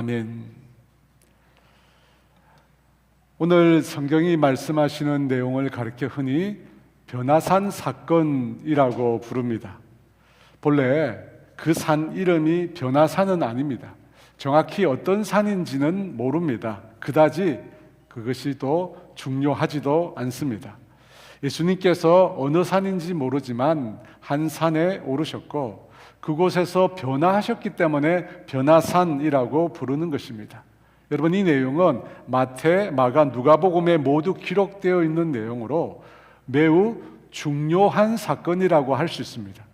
아멘. 오늘 성경이 말씀하시는 내용을 가리켜 흔히 변화산 사건이라고 부릅니다. 본래 그 산 이름이 변화산은 아닙니다. 정확히 어떤 산인지는 모릅니다. 그다지 그것이 또 중요하지도 않습니다. 예수님께서 어느 산인지 모르지만 한 산에 오르셨고 그곳에서 변화하셨기 때문에 변화산이라고 부르는 것입니다. 여러분, 이 내용은 마태, 마가, 누가복음에 모두 기록되어 있는 내용으로 매우 중요한 사건이라고 할 수 있습니다.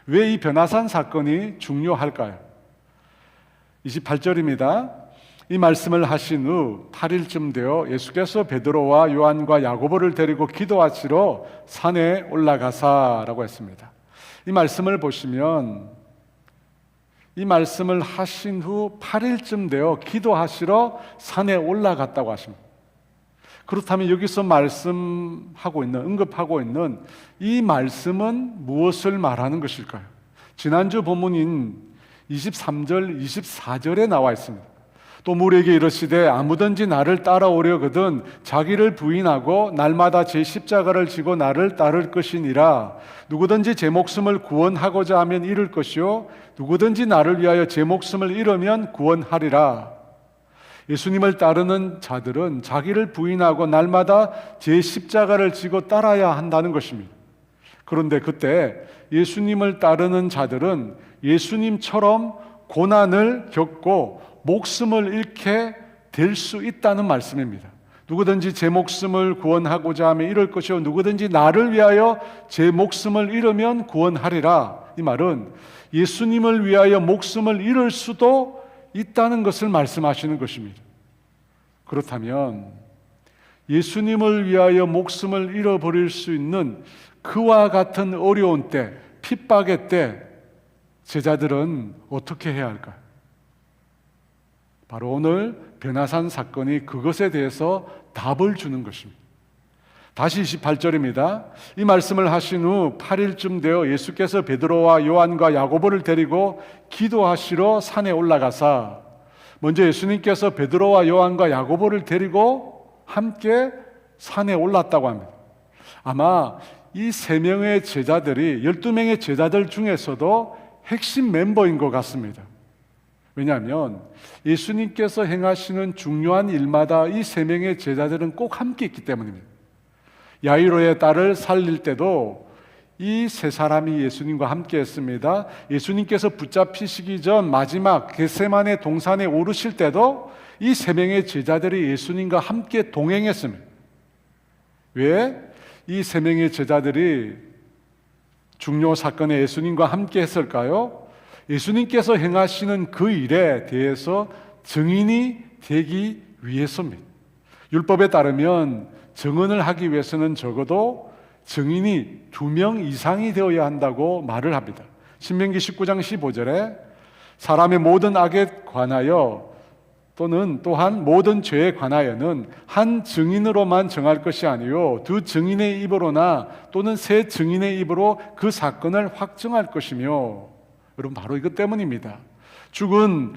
왜 이 변화산 사건이 중요할까요? 28절입니다. 이 말씀을 하신 후 8일쯤 되어 예수께서 베드로와 요한과 야고보를 데리고 기도하시러 산에 올라가사라고 했습니다. 이 말씀을 보시면 이 말씀을 하신 후 8일쯤 되어 기도하시러 산에 올라갔다고 하십니다. 그렇다면 여기서 언급하고 있는 이 말씀은 무엇을 말하는 것일까요? 지난주 본문인 23절, 24절에 나와 있습니다. 또 무리에게 이르시되 아무든지 나를 따라오려거든 자기를 부인하고 날마다 제 십자가를 지고 나를 따를 것이니라. 누구든지 제 목숨을 구원하고자 하면 잃을 것이요 누구든지 나를 위하여 제 목숨을 잃으면 구원하리라. 예수님을 따르는 자들은 자기를 부인하고 날마다 제 십자가를 지고 따라야 한다는 것입니다. 그런데 그때 예수님을 따르는 자들은 예수님처럼 고난을 겪고 목숨을 잃게 될 수 있다는 말씀입니다. 누구든지 제 목숨을 구원하고자 하면 잃을 것이요 누구든지 나를 위하여 제 목숨을 잃으면 구원하리라. 이 말은 예수님을 위하여 목숨을 잃을 수도 있다는 것을 말씀하시는 것입니다. 그렇다면 예수님을 위하여 목숨을 잃어버릴 수 있는 그와 같은 어려운 때, 핍박의 때 제자들은 어떻게 해야 할까요? 바로 오늘 변화산 사건이 그것에 대해서 답을 주는 것입니다. 다시 28절입니다. 이 말씀을 하신 후 8일쯤 되어 예수께서 베드로와 요한과 야고보를 데리고 기도하시러 산에 올라가사, 먼저 예수님께서 베드로와 요한과 야고보를 데리고 함께 산에 올랐다고 합니다. 아마 이 3명의 제자들이 12명의 제자들 중에서도 핵심 멤버인 것 같습니다. 왜냐하면 예수님께서 행하시는 중요한 일마다 이 3명의 제자들은 꼭 함께 있기 때문입니다. 야이로의 딸을 살릴 때도 이 3사람이 예수님과 함께 했습니다. 예수님께서 붙잡히시기 전 마지막 겟세마네 동산에 오르실 때도 이 3명의 제자들이 예수님과 함께 동행했습니다. 왜? 이 3명의 제자들이 중요 사건에 예수님과 함께 했을까요? 예수님께서 행하시는 그 일에 대해서 증인이 되기 위해서입니다. 율법에 따르면 증언을 하기 위해서는 적어도 증인이 2명 이상이 되어야 한다고 말을 합니다. 신명기 19장 15절에 사람의 모든 악에 관하여 또한 모든 죄에 관하여는 한 증인으로만 정할 것이 아니요 2 증인의 입으로나 또는 3 증인의 입으로 그 사건을 확정할 것이며, 여러분 바로 이것 때문입니다. 죽은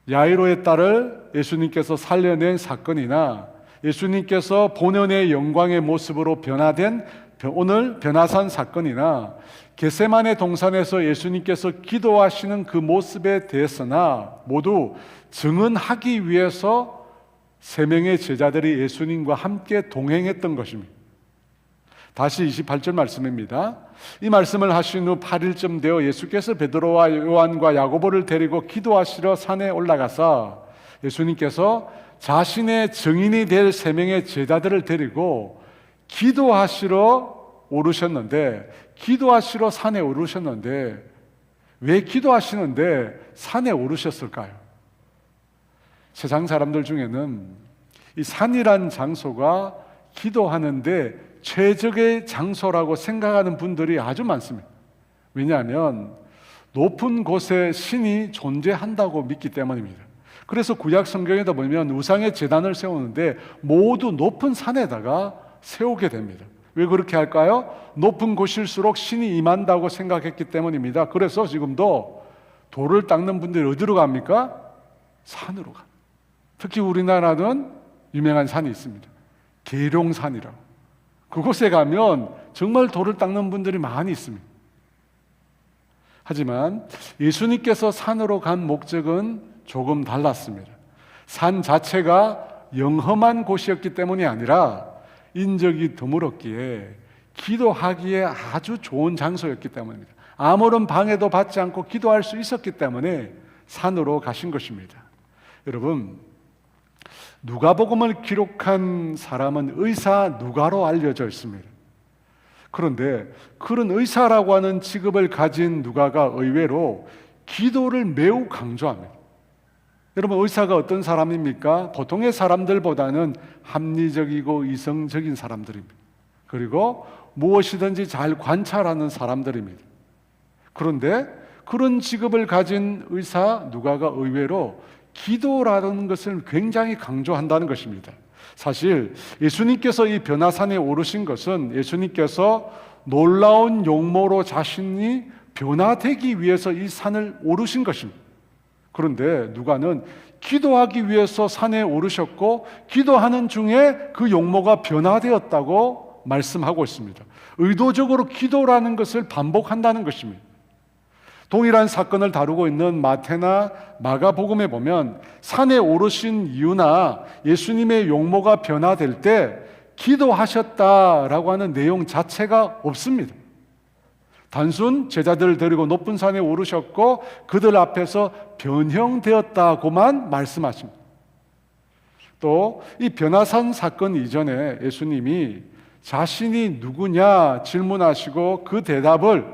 야이로의 딸을 예수님께서 살려낸 사건이나 예수님께서 본연의 영광의 모습으로 변화된 오늘 변화산 사건이나 겟세마네 동산에서 예수님께서 기도하시는 그 모습에 대해서나 모두 증언하기 위해서 3명의 제자들이 예수님과 함께 동행했던 것입니다. 다시 28절 말씀입니다. 이 말씀을 하신 후 8일쯤 되어 예수께서 베드로와 요한과 야고보를 데리고 기도하시러 산에 올라가사 예수님께서 자신의 증인이 될 3명의 제자들을 데리고 기도하시러 산에 오르셨는데 왜 기도하시는데 산에 오르셨을까요? 세상 사람들 중에는 이 산이란 장소가 기도하는데 최적의 장소라고 생각하는 분들이 아주 많습니다. 왜냐하면 높은 곳에 신이 존재한다고 믿기 때문입니다. 그래서 구약 성경에다 보면 우상의 제단을 세우는데 모두 높은 산에다가 세우게 됩니다. 왜 그렇게 할까요? 높은 곳일수록 신이 임한다고 생각했기 때문입니다. 그래서 지금도 돌을 닦는 분들이 어디로 갑니까? 산으로 가. 특히 우리나라는 유명한 산이 있습니다. 계룡산이라고. 그곳에 가면 정말 돌을 닦는 분들이 많이 있습니다. 하지만 예수님께서 산으로 간 목적은 조금 달랐습니다. 산 자체가 영험한 곳이었기 때문이 아니라 인적이 드물었기에 기도하기에 아주 좋은 장소였기 때문입니다. 아무런 방해도 받지 않고 기도할 수 있었기 때문에 산으로 가신 것입니다. 여러분, 누가복음을 기록한 사람은 의사 누가로 알려져 있습니다. 그런데 그런 의사라고 하는 직업을 가진 누가가 의외로 기도를 매우 강조합니다. 여러분, 의사가 어떤 사람입니까? 보통의 사람들보다는 합리적이고 이성적인 사람들입니다. 그리고 무엇이든지 잘 관찰하는 사람들입니다. 그런데 그런 직업을 가진 의사 누가가 의외로 기도라는 것을 굉장히 강조한다는 것입니다. 사실 예수님께서 이 변화산에 오르신 것은 예수님께서 놀라운 용모로 자신이 변화되기 위해서 이 산을 오르신 것입니다. 그런데 누가는 기도하기 위해서 산에 오르셨고 기도하는 중에 그 용모가 변화되었다고 말씀하고 있습니다. 의도적으로 기도라는 것을 반복한다는 것입니다. 동일한 사건을 다루고 있는 마태나 마가복음에 보면 산에 오르신 이유나 예수님의 용모가 변화될 때 기도하셨다라고 하는 내용 자체가 없습니다. 단순 제자들을 데리고 높은 산에 오르셨고 그들 앞에서 변형되었다고만 말씀하십니다. 또 이 변화산 사건 이전에 예수님이 자신이 누구냐 질문하시고 그 대답을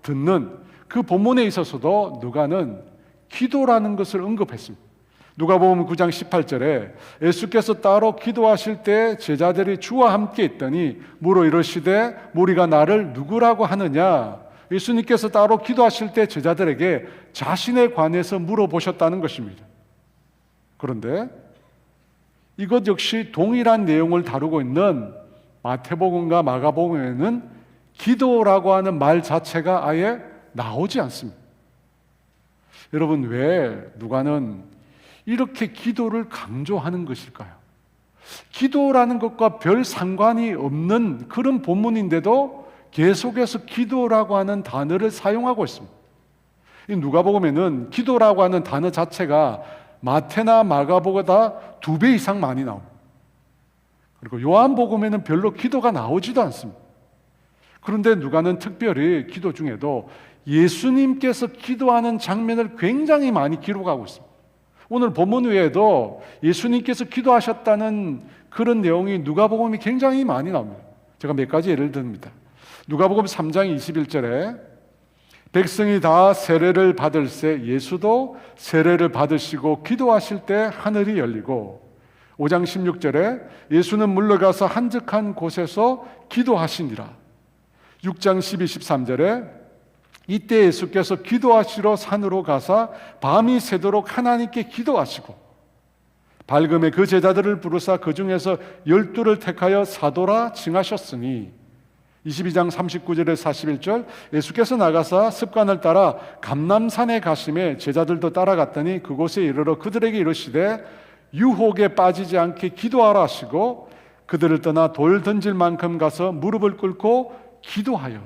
듣는 그 본문에 있어서도 누가는 기도라는 것을 언급했습니다. 누가복음 9장 18절에 예수께서 따로 기도하실 때 제자들이 주와 함께 있더니 물어 이르시되 무리가 나를 누구라고 하느냐. 예수님께서 따로 기도하실 때 제자들에게 자신에 관해서 물어보셨다는 것입니다. 그런데 이것 역시 동일한 내용을 다루고 있는 마태복음과 마가복음에는 기도라고 하는 말 자체가 아예 나오지 않습니다. 여러분, 왜 누가는 이렇게 기도를 강조하는 것일까요? 기도라는 것과 별 상관이 없는 그런 본문인데도 계속해서 기도라고 하는 단어를 사용하고 있습니다. 이 누가복음에는 기도라고 하는 단어 자체가 마태나 마가보다 2배 이상 많이 나옵니다. 그리고 요한복음에는 별로 기도가 나오지도 않습니다. 그런데 누가는 특별히 기도 중에도 예수님께서 기도하는 장면을 굉장히 많이 기록하고 있습니다. 오늘 본문 외에도 예수님께서 기도하셨다는 그런 내용이 누가복음이 굉장히 많이 나옵니다. 제가 몇 가지 예를 듭니다. 누가복음 3장 21절에 백성이 다 세례를 받을새 예수도 세례를 받으시고 기도하실 때 하늘이 열리고 5장 16절에 예수는 물러가서 한적한 곳에서 기도하시니라. 6장 12, 13절에 이때 예수께서 기도하시러 산으로 가사 밤이 새도록 하나님께 기도하시고 밝음에 그 제자들을 부르사 그 중에서 12를 택하여 사도라 칭하셨으니 22장 39절에 41절 예수께서 나가사 습관을 따라 감람산에 가심에 제자들도 따라갔더니 그곳에 이르러 그들에게 이르시되 유혹에 빠지지 않게 기도하라 하시고 그들을 떠나 돌 던질 만큼 가서 무릎을 꿇고 기도하여.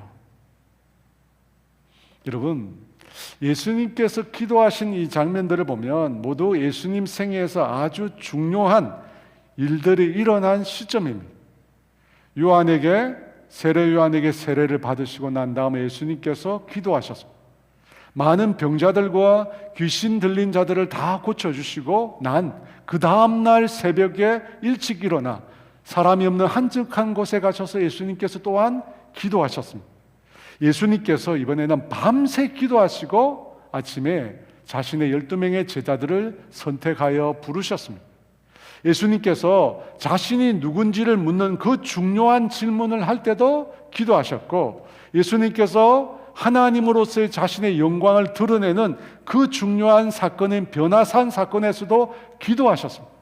여러분, 예수님께서 기도하신 이 장면들을 보면 모두 예수님 생애에서 아주 중요한 일들이 일어난 시점입니다. 요한에게 세례를 받으시고 난 다음에 예수님께서 기도하셨습니다. 많은 병자들과 귀신 들린 자들을 다 고쳐주시고 난 그 다음날 새벽에 일찍 일어나 사람이 없는 한적한 곳에 가셔서 예수님께서 또한 기도하셨습니다. 예수님께서 이번에는 밤새 기도하시고 아침에 자신의 12명의 제자들을 선택하여 부르셨습니다. 예수님께서 자신이 누군지를 묻는 그 중요한 질문을 할 때도 기도하셨고 예수님께서 하나님으로서의 자신의 영광을 드러내는 그 중요한 사건인 변화산 사건에서도 기도하셨습니다.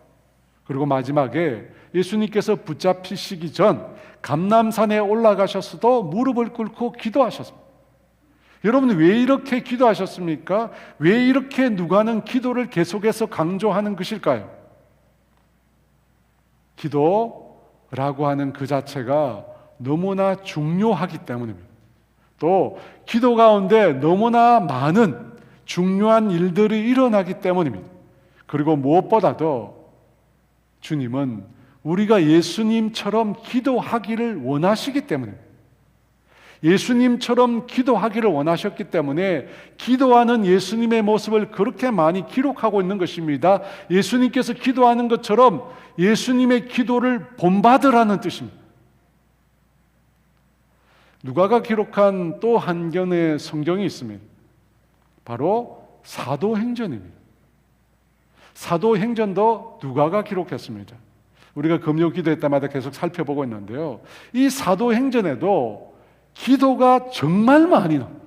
그리고 마지막에 예수님께서 붙잡히시기 전 감람산에 올라가셔서도 무릎을 꿇고 기도하셨습니다. 여러분 왜 이렇게 기도하셨습니까? 왜 이렇게 누가는 기도를 계속해서 강조하는 것일까요? 기도라고 하는 그 자체가 너무나 중요하기 때문입니다. 또 기도 가운데 너무나 많은 중요한 일들이 일어나기 때문입니다. 그리고 무엇보다도 주님은 우리가 예수님처럼 기도하기를 원하시기 때문입니다. 예수님처럼 기도하기를 원하셨기 때문에 기도하는 예수님의 모습을 그렇게 많이 기록하고 있는 것입니다. 예수님께서 기도하는 것처럼 예수님의 기도를 본받으라는 뜻입니다. 누가가 기록한 또 한 견의 성경이 있습니다. 바로 사도행전입니다. 사도행전도 누가가 기록했습니다. 우리가 금요 기도회 때마다 계속 살펴보고 있는데요. 이 사도행전에도 기도가 정말 많이 나옵니다.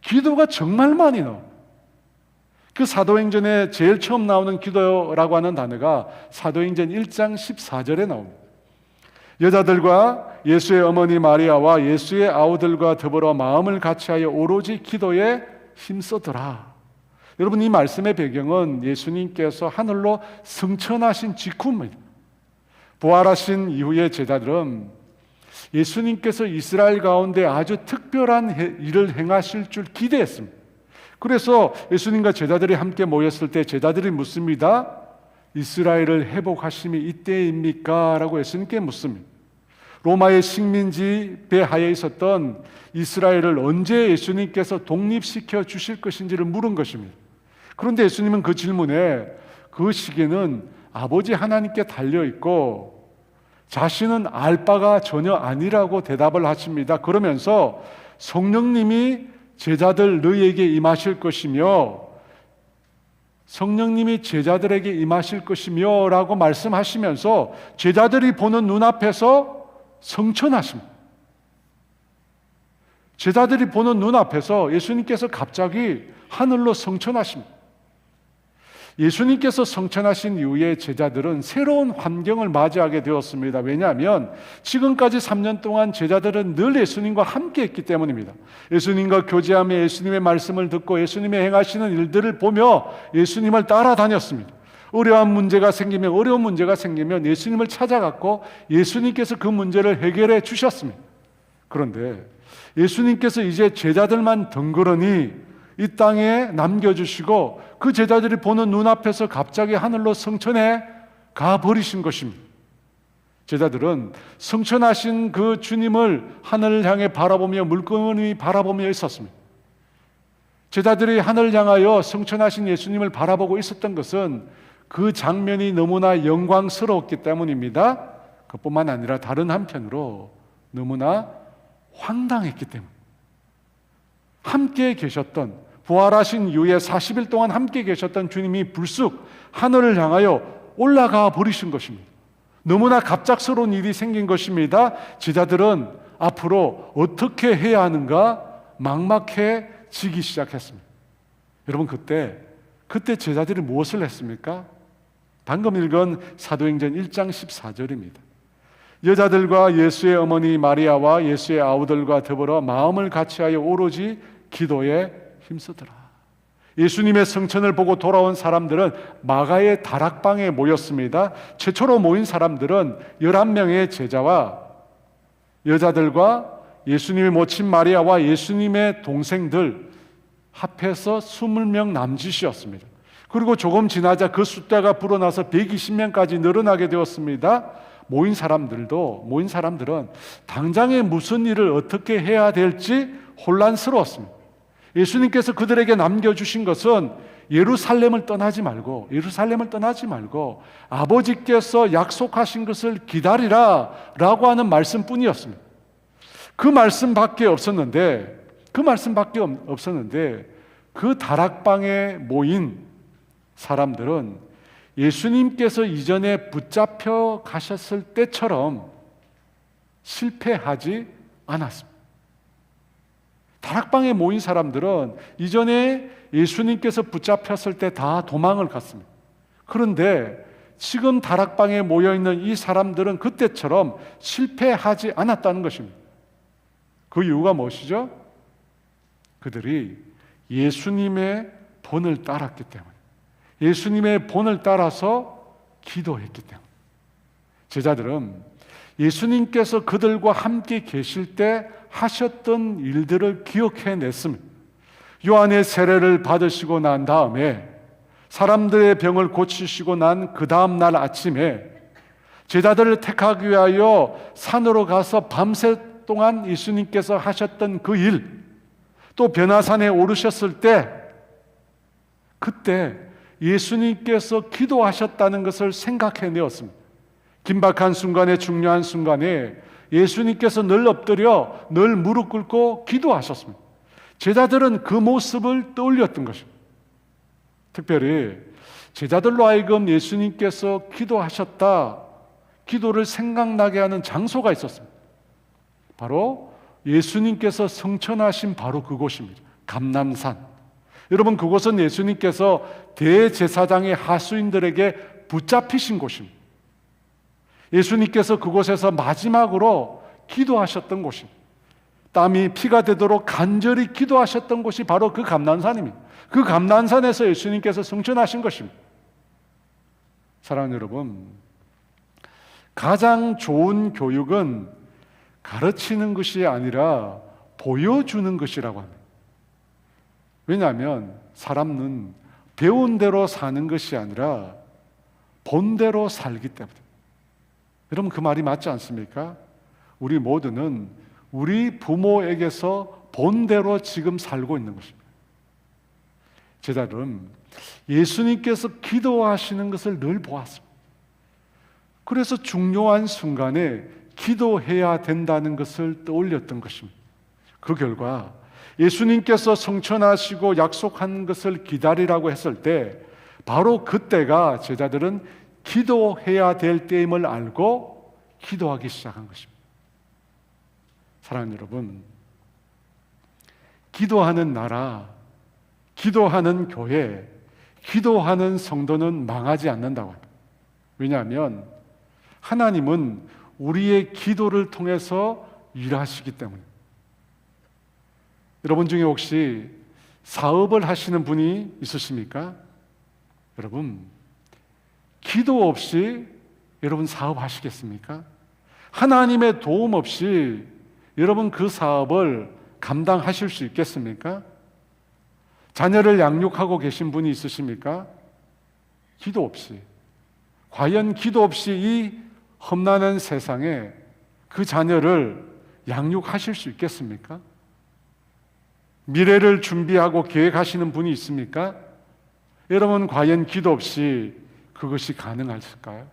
기도가 정말 많이 나옵니다. 그 사도행전에 제일 처음 나오는 기도라고 하는 단어가 사도행전 1장 14절에 나옵니다. 여자들과 예수의 어머니 마리아와 예수의 아우들과 더불어 마음을 같이하여 오로지 기도에 힘쓰더라. 여러분, 이 말씀의 배경은 예수님께서 하늘로 승천하신 직후입니다. 부활하신 이후의 제자들은 예수님께서 이스라엘 가운데 아주 특별한 일을 행하실 줄 기대했습니다. 그래서 예수님과 제자들이 함께 모였을 때 제자들이 묻습니다. 이스라엘을 회복하심이 이때입니까? 라고 예수님께 묻습니다. 로마의 식민지 배하에 있었던 이스라엘을 언제 예수님께서 독립시켜 주실 것인지를 물은 것입니다. 그런데 예수님은 그 질문에 그 시기는 아버지 하나님께 달려있고 자신은 알 바가 전혀 아니라고 대답을 하십니다. 그러면서 성령님이 제자들 너희에게 임하실 것이며 성령님이 제자들에게 임하실 것이며 라고 말씀하시면서 제자들이 보는 눈앞에서 성천하십니다. 제자들이 보는 눈앞에서 예수님께서 갑자기 하늘로 성천하십니다. 예수님께서 성천하신 이후에 제자들은 새로운 환경을 맞이하게 되었습니다. 왜냐하면 지금까지 3년 동안 제자들은 늘 예수님과 함께 했기 때문입니다. 예수님과 교제하며 예수님의 말씀을 듣고 예수님의 행하시는 일들을 보며 예수님을 따라다녔습니다. 어려운 문제가 생기면 예수님을 찾아갔고 예수님께서 그 문제를 해결해 주셨습니다. 그런데 예수님께서 이제 제자들만 덩그러니 이 땅에 남겨주시고 그 제자들이 보는 눈앞에서 갑자기 하늘로 성천해 가버리신 것입니다. 제자들은 성천하신 그 주님을 하늘을 향해 바라보며 물끄러미 바라보며 있었습니다. 제자들이 하늘을 향하여 성천하신 예수님을 바라보고 있었던 것은 그 장면이 너무나 영광스러웠기 때문입니다. 그뿐만 아니라 다른 한편으로 너무나 황당했기 때문입니다. 함께 계셨던 부활하신 이후에 40일 동안 함께 계셨던 주님이 불쑥 하늘을 향하여 올라가 버리신 것입니다. 너무나 갑작스러운 일이 생긴 것입니다. 제자들은 앞으로 어떻게 해야 하는가 막막해지기 시작했습니다. 여러분, 그때 제자들이 무엇을 했습니까? 방금 읽은 사도행전 1장 14절입니다. 여자들과 예수의 어머니 마리아와 예수의 아우들과 더불어 마음을 같이하여 오로지 기도에 힘쓰더라. 예수님의 성천을 보고 돌아온 사람들은 마가의 다락방에 모였습니다. 최초로 모인 사람들은 11명의 제자와 여자들과 예수님의 모친 마리아와 예수님의 동생들 합해서 20명 남짓이었습니다. 그리고 조금 지나자 그 숫자가 불어나서 120명까지 늘어나게 되었습니다. 모인 사람들은 당장에 무슨 일을 어떻게 해야 될지 혼란스러웠습니다. 예수님께서 그들에게 남겨주신 것은 예루살렘을 떠나지 말고 아버지께서 약속하신 것을 기다리라 라고 하는 말씀뿐이었습니다. 그 말씀밖에 없었는데 그 다락방에 모인 사람들은 예수님께서 이전에 붙잡혀 가셨을 때처럼 실패하지 않았습니다. 다락방에 모인 사람들은 이전에 예수님께서 붙잡혔을 때 다 도망을 갔습니다. 그런데 지금 다락방에 모여있는 이 사람들은 그들이 예수님의 본을 따랐기 때문에, 예수님의 본을 따라서 기도했기 때문에, 제자들은 예수님께서 그들과 함께 계실 때 하셨던 일들을 기억해냈습니다. 요한의 세례를 받으시고 난 다음에, 사람들의 병을 고치시고 난 그 다음 날 아침에 제자들을 택하기 위하여 산으로 가서 밤새 동안 예수님께서 하셨던 그 일, 또 변화산에 오르셨을 때 그때 예수님께서 기도하셨다는 것을 생각해내었습니다. 긴박한 순간에, 중요한 순간에 예수님께서 늘 엎드려 늘 무릎 꿇고 기도하셨습니다. 제자들은 그 모습을 떠올렸던 것입니다. 특별히 제자들로 하여금 예수님께서 기도하셨다, 기도를 생각나게 하는 장소가 있었습니다. 바로 예수님께서 성천하신 바로 그곳입니다. 감람산. 여러분, 그곳은 예수님께서 대제사장의 하수인들에게 붙잡히신 곳입니다. 예수님께서 그곳에서 마지막으로 기도하셨던 곳입니다. 땀이 피가 되도록 간절히 기도하셨던 곳이 바로 그 감람산입니다. 그 감람산에서 예수님께서 성천하신 것입니다. 사랑하는 여러분, 가장 좋은 교육은 가르치는 것이 아니라 보여주는 것이라고 합니다. 왜냐하면 사람은 배운 대로 사는 것이 아니라 본 대로 살기 때문에. 여러분, 그 말이 맞지 않습니까? 우리 모두는 우리 부모에게서 본 대로 지금 살고 있는 것입니다. 제자들은 예수님께서 기도하시는 것을 늘 보았습니다. 그래서 중요한 순간에 기도해야 된다는 것을 떠올렸던 것입니다. 그 결과 예수님께서 성천하시고 약속한 것을 기다리라고 했을 때 바로 그때가 제자들은 기도해야 될 때임을 알고 기도하기 시작한 것입니다. 사랑하는 여러분, 기도하는 나라, 기도하는 교회, 기도하는 성도는 망하지 않는다고 합니다. 왜냐하면 하나님은 우리의 기도를 통해서 일하시기 때문에. 여러분 중에 혹시 사업을 하시는 분이 있으십니까? 여러분, 기도 없이 여러분 사업하시겠습니까? 하나님의 도움 없이 여러분 그 사업을 감당하실 수 있겠습니까? 자녀를 양육하고 계신 분이 있으십니까? 기도 없이. 과연 기도 없이 이 험난한 세상에 그 자녀를 양육하실 수 있겠습니까? 미래를 준비하고 계획하시는 분이 있습니까? 여러분, 과연 기도 없이 그것이 가능할까요?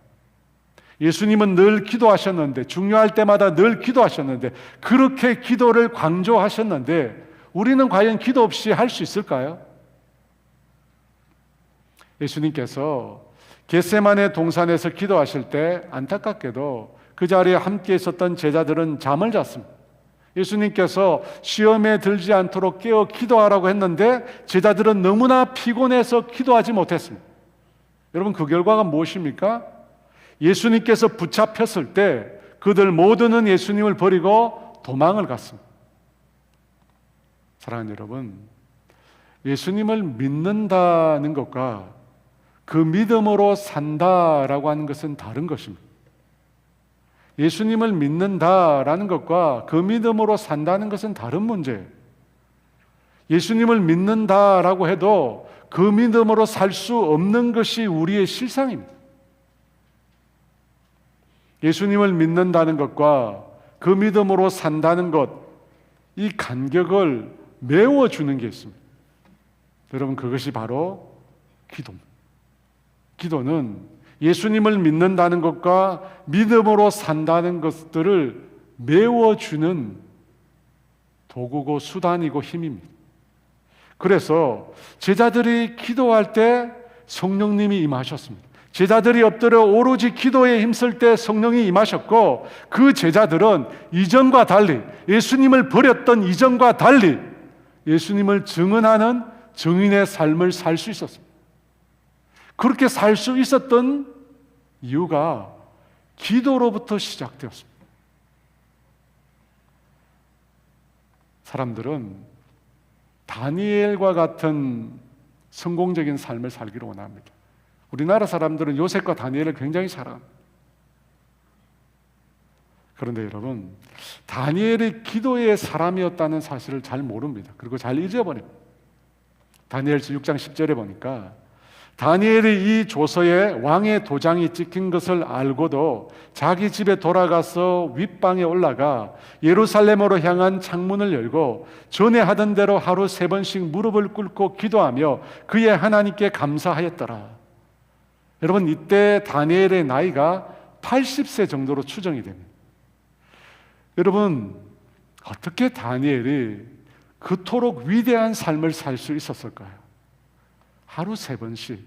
예수님은 늘 기도하셨는데, 중요할 때마다 늘 기도하셨는데, 그렇게 기도를 강조하셨는데 우리는 과연 기도 없이 할 수 있을까요? 예수님께서 겟세마네 동산에서 기도하실 때 안타깝게도 그 자리에 함께 있었던 제자들은 잠을 잤습니다. 예수님께서 시험에 들지 않도록 깨어 기도하라고 했는데 제자들은 너무나 피곤해서 기도하지 못했습니다. 여러분, 그 결과가 무엇입니까? 예수님께서 붙잡혔을 때 그들 모두는 예수님을 버리고 도망을 갔습니다. 사랑하는 여러분, 예수님을 믿는다는 것과 그 믿음으로 산다라고 하는 것은 다른 것입니다. 예수님을 믿는다라는 것과 그 믿음으로 산다는 것은 다른 문제예요. 예수님을 믿는다라고 해도 그 믿음으로 살 수 없는 것이 우리의 실상입니다. 예수님을 믿는다는 것과 그 믿음으로 산다는 것, 이 간격을 메워주는 게 있습니다. 여러분, 그것이 바로 기도입니다. 기도는 예수님을 믿는다는 것과 믿음으로 산다는 것들을 메워주는 도구고 수단이고 힘입니다. 그래서 제자들이 기도할 때 성령님이 임하셨습니다. 제자들이 엎드려 오로지 기도에 힘쓸 때 성령이 임하셨고, 그 제자들은 이전과 달리, 예수님을 버렸던 이전과 달리 예수님을 증언하는 증인의 삶을 살 수 있었습니다. 그렇게 살 수 있었던 이유가 기도로부터 시작되었습니다. 사람들은 다니엘과 같은 성공적인 삶을 살기를 원합니다. 우리나라 사람들은 요셉과 다니엘을 굉장히 사랑합니다. 그런데 여러분, 다니엘이 기도의 사람이었다는 사실을 잘 모릅니다. 그리고 잘 잊어버립니다. 다니엘서 6장 10절에 보니까 다니엘이 이 조서에 왕의 도장이 찍힌 것을 알고도 자기 집에 돌아가서 윗방에 올라가 예루살렘으로 향한 창문을 열고 전에 하던 대로 하루 3번씩 무릎을 꿇고 기도하며 그의 하나님께 감사하였더라. 여러분, 이때 다니엘의 나이가 80세 정도로 추정이 됩니다. 여러분, 어떻게 다니엘이 그토록 위대한 삶을 살 수 있었을까요? 하루 3번씩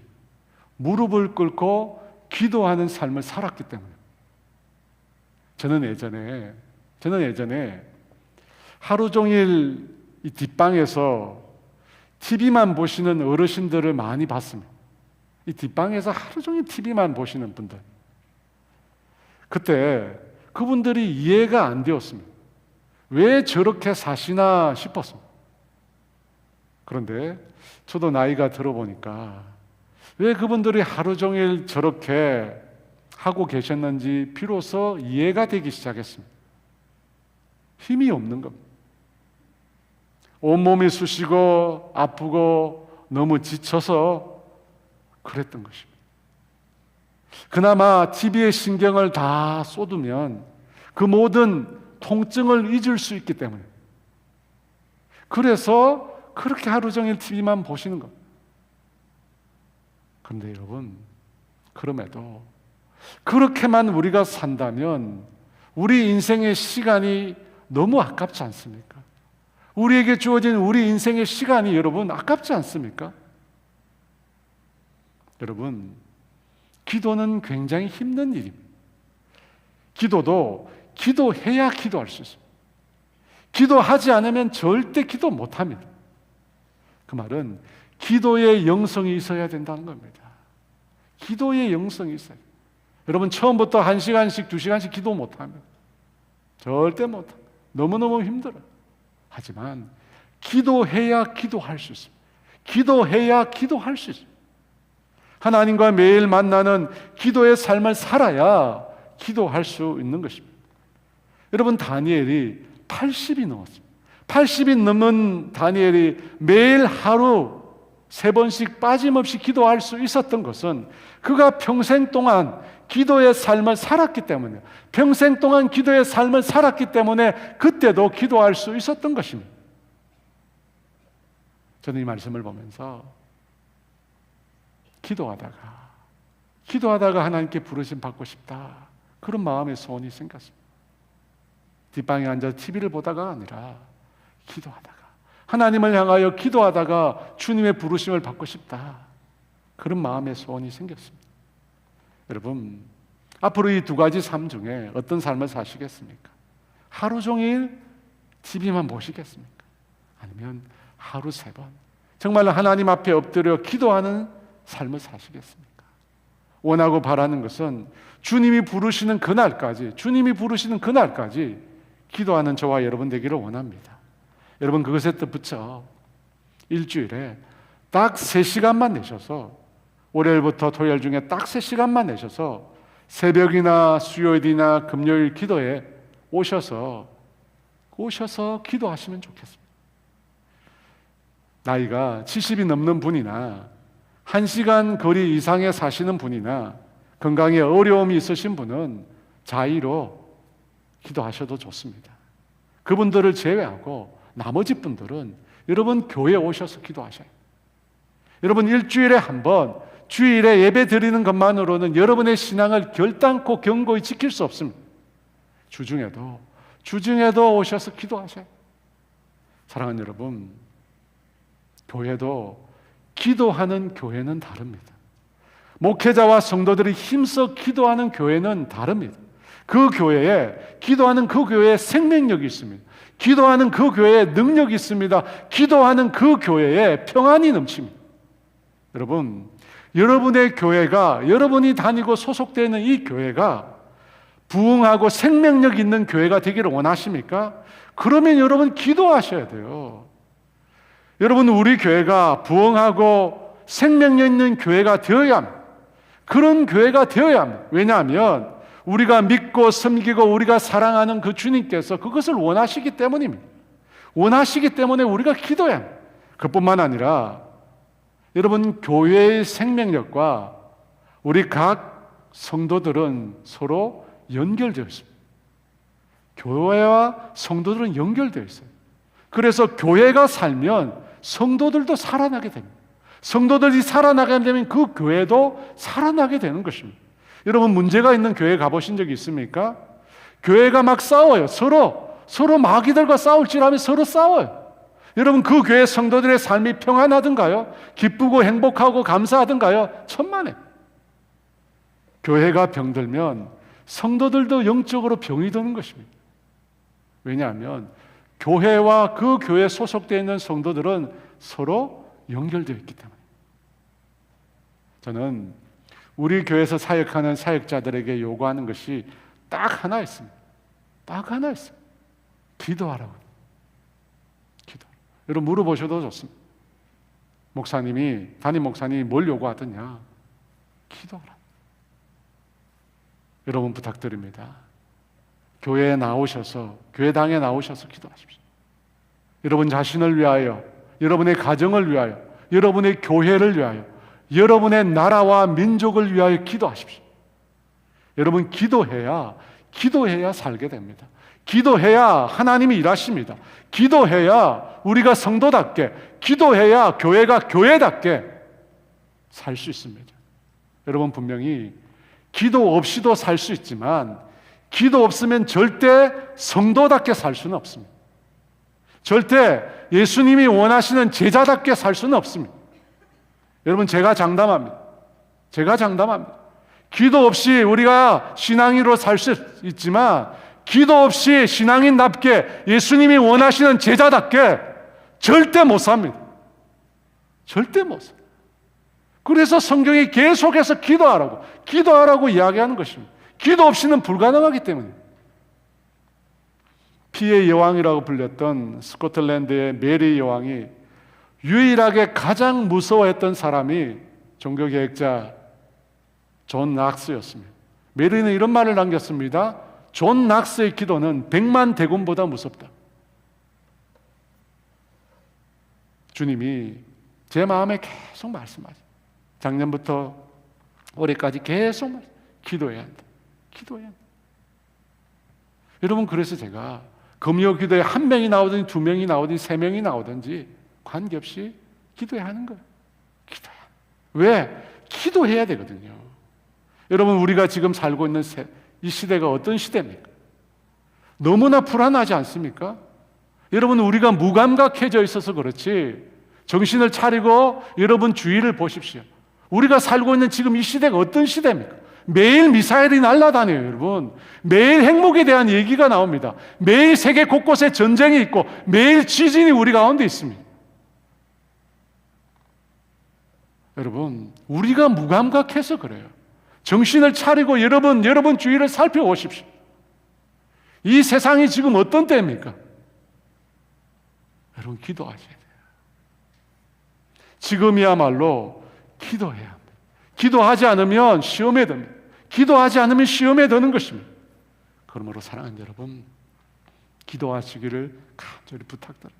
무릎을 꿇고 기도하는 삶을 살았기 때문에. 저는 예전에 하루 종일 이 뒷방에서 TV만 보시는 어르신들을 많이 봤습니다. 이 뒷방에서 하루 종일 TV만 보시는 분들. 그때 그분들이 이해가 안 되었습니다. 왜 저렇게 사시나 싶었습니다. 그런데 저도 나이가 들어보니까 왜 그분들이 하루 종일 저렇게 하고 계셨는지 비로소 이해가 되기 시작했습니다. 힘이 없는 겁니다. 온몸이 쑤시고 아프고 너무 지쳐서 그랬던 것입니다. 그나마 TV에 신경을 다 쏟으면 그 모든 통증을 잊을 수 있기 때문에, 그래서 그렇게 하루 종일 TV만 보시는 것. 그런데 여러분, 그럼에도 그렇게만 우리가 산다면 우리 인생의 시간이 너무 아깝지 않습니까? 우리에게 주어진 우리 인생의 시간이 여러분 아깝지 않습니까? 여러분, 기도는 굉장히 힘든 일입니다. 기도도 기도해야 기도할 수 있습니다. 기도하지 않으면 절대 기도 못합니다. 그 말은 기도의 영성이 있어야 된다는 겁니다. 기도의 영성이 있어요. 여러분, 처음부터 1시간씩 2시간씩 기도 못합니다. 절대 못합니다. 너무너무 힘들어요. 하지만 기도해야 기도할 수 있습니다. 기도해야 기도할 수 있습니다. 하나님과 매일 만나는 기도의 삶을 살아야 기도할 수 있는 것입니다. 여러분, 다니엘이 80이 넘었습니다. 80이 넘은 다니엘이 매일 하루 3번씩 빠짐없이 기도할 수 있었던 것은 그가 평생 동안 기도의 삶을 살았기 때문에, 평생 동안 기도의 삶을 살았기 때문에 그때도 기도할 수 있었던 것입니다. 저는 이 말씀을 보면서 기도하다가 하나님께 부르심 받고 싶다, 그런 마음의 소원이 생겼습니다. 뒷방에 앉아서 TV를 보다가 아니라 기도하다가, 하나님을 향하여 기도하다가 주님의 부르심을 받고 싶다, 그런 마음의 소원이 생겼습니다. 여러분, 앞으로 이 2가지 삶 중에 어떤 삶을 사시겠습니까? 하루 종일 TV만 보시겠습니까? 아니면 하루 3번 정말로 하나님 앞에 엎드려 기도하는 삶을 사시겠습니까? 원하고 바라는 것은 주님이 부르시는 그날까지 기도하는 저와 여러분 되기를 원합니다. 여러분, 그것에 덧붙여 일주일에 딱 3시간만 내셔서, 월요일부터 토요일 중에 딱 3시간만 내셔서 새벽이나 수요일이나 금요일 기도에 오셔서 기도하시면 좋겠습니다. 나이가 70이 넘는 분이나 1시간 거리 이상에 사시는 분이나 건강에 어려움이 있으신 분은 자의로 기도하셔도 좋습니다. 그분들을 제외하고 나머지 분들은 여러분 교회에 오셔서 기도하셔요. 여러분, 일주일에 한 번 주일에 예배 드리는 것만으로는 여러분의 신앙을 결단코 견고히 지킬 수 없습니다. 주중에도 오셔서 기도하셔요. 사랑하는 여러분, 교회도 기도하는 교회는 다릅니다. 목회자와 성도들이 힘써 기도하는 교회는 다릅니다. 그 교회에, 기도하는 그 교회에 생명력이 있습니다. 기도하는 그 교회에 능력이 있습니다. 기도하는 그 교회에 평안이 넘칩니다. 여러분, 여러분의 교회가, 여러분이 다니고 소속되어 있는 이 교회가 부흥하고 생명력 있는 교회가 되기를 원하십니까? 그러면 여러분 기도하셔야 돼요. 여러분, 우리 교회가 부흥하고 생명력 있는 교회가 되어야 합니다. 그런 교회가 되어야 합니다. 왜냐하면 우리가 믿고 섬기고 우리가 사랑하는 그 주님께서 그것을 원하시기 때문입니다. 원하시기 때문에 우리가 기도해야 합니다. 그뿐만 아니라 여러분, 교회의 생명력과 우리 각 성도들은 서로 연결되어 있습니다. 교회와 성도들은 연결되어 있어요. 그래서 교회가 살면 성도들도 살아나게 됩니다. 성도들이 살아나게 되면 그 교회도 살아나게 되는 것입니다. 여러분, 문제가 있는 교회 가보신 적이 있습니까? 교회가 막 싸워요. 서로 마귀들과 싸울지라면 서로 싸워요. 여러분, 그 교회 성도들의 삶이 평안하든가요? 기쁘고 행복하고 감사하든가요? 천만에. 교회가 병들면 성도들도 영적으로 병이 드는 것입니다. 왜냐하면 교회와 그 교회에 소속되어 있는 성도들은 서로 연결되어 있기 때문에. 저는 우리 교회에서 사역하는 사역자들에게 요구하는 것이 딱 하나 있습니다. 딱 하나 있어요. 기도하라고. 기도. 여러분, 물어보셔도 좋습니다. 담임 목사님이 뭘 요구하더냐? 기도하라. 여러분, 부탁드립니다. 교회에 나오셔서, 교회당에 나오셔서 기도하십시오. 여러분 자신을 위하여, 여러분의 가정을 위하여, 여러분의 교회를 위하여, 여러분의 나라와 민족을 위하여 기도하십시오. 여러분, 기도해야 살게 됩니다. 기도해야 하나님이 일하십니다. 기도해야 우리가 성도답게, 기도해야 교회가 교회답게 살 수 있습니다. 여러분, 분명히 기도 없이도 살 수 있지만 기도 없으면 절대 성도답게 살 수는 없습니다. 절대 예수님이 원하시는 제자답게 살 수는 없습니다. 여러분, 제가 장담합니다. 기도 없이 우리가 신앙인으로 살 수 있지만 기도 없이 신앙인답게 예수님이 원하시는 제자답게 절대 못 삽니다. 절대 못 삽니다. 그래서 성경이 계속해서 기도하라고 이야기하는 것입니다. 기도 없이는 불가능하기 때문에. 피의 여왕이라고 불렸던 스코틀랜드의 메리 여왕이 유일하게 가장 무서워했던 사람이 종교개혁자 존 낙스였습니다. 메리는 이런 말을 남겼습니다. 존 낙스의 기도는 100만 대군보다 무섭다. 주님이 제 마음에 계속 말씀하세요. 작년부터 올해까지 계속 기도해야 한다. 기도해야 한다. 여러분, 그래서 제가 금요 기도에 1명이 나오든지 2명이 나오든지 3명이 나오든지 관계없이 기도해야 하는 거예요. 기도해야. 왜? 기도해야 되거든요. 여러분, 우리가 지금 살고 있는 이 시대가 어떤 시대입니까? 너무나 불안하지 않습니까? 여러분, 우리가 무감각해져 있어서 그렇지 정신을 차리고 여러분 주위를 보십시오. 우리가 살고 있는 지금 이 시대가 어떤 시대입니까? 매일 미사일이 날아다녀요, 여러분. 매일 핵무기에 대한 얘기가 나옵니다. 매일 세계 곳곳에 전쟁이 있고 매일 지진이 우리 가운데 있습니다. 여러분, 우리가 무감각해서 그래요. 정신을 차리고 여러분 주위를 살펴보십시오. 이 세상이 지금 어떤 때입니까? 여러분, 기도하셔야 돼요. 지금이야말로 기도해야 합니다. 기도하지 않으면 시험에 듭니다. 기도하지 않으면 시험에 드는 것입니다. 그러므로 사랑하는 여러분, 기도하시기를 간절히 부탁드립니다.